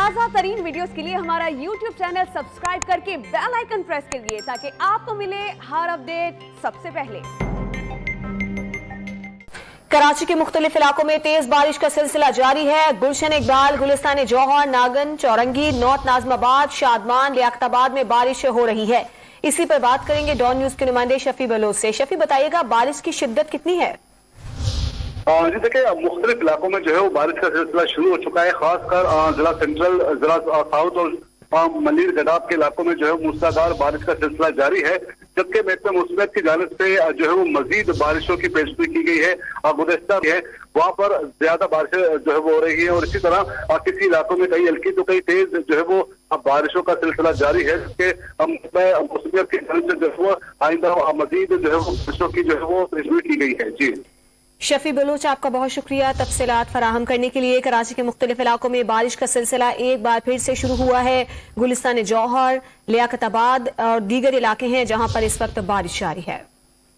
ताज़ा तरीन वीडियोस के लिए हमारा YouTube चैनल सब्सक्राइब करके बेल आइकन प्रेस करिए ताकि आपको मिले हर अपडेट सबसे पहले। कराची के मुख्तलिफ इलाकों में तेज बारिश का सिलसिला जारी है। गुलशन इकबाल, गुलिस्तान जौहर, नागन, चौरंगी, नॉर्थ नाजमाबाद, शादमान, लियाकताबाद में बारिश हो रही है। इसी पर बात करेंगे डॉन न्यूज के नुमाइंदे शफी बलोच से। शफी, बताइएगा बारिश की शिद्दत कितनी है? जी देखिए, मुख्तलिफ इलाकों में जो है वो बारिश का सिलसिला शुरू हो चुका है। खासकर जिला सेंट्रल, जिला साउथ और मलिर गडाब के इलाकों में जो है मूसलाधार बारिश का सिलसिला जारी है, जबकि महकमा मौसमियात की जानिब से जो है वो मजीद बारिशों की पेशगोई की गई है। गुज़श्ता है वहाँ पर ज्यादा बारिशें जो है वो हो रही है और इसी तरह किसी इलाकों में कई हल्की तो कई तेज जो है वो बारिशों का सिलसिला जारी है, जिसके मौसमियात की जानिब से जो है वो आइंदा मजीद जो है वो बारिशों की जो है वो पेशगोई की गई है। जी शफी बलोच, आपका बहुत शुक्रिया तफसीलात फराहम करने के लिए। कराची के मुख्तलिफ इलाकों में बारिश का सिलसिला एक बार फिर से शुरू हुआ है। गुलिस्तान जौहर, लियाकताबाद और दीगर इलाके हैं जहां पर इस वक्त बारिश जारी है।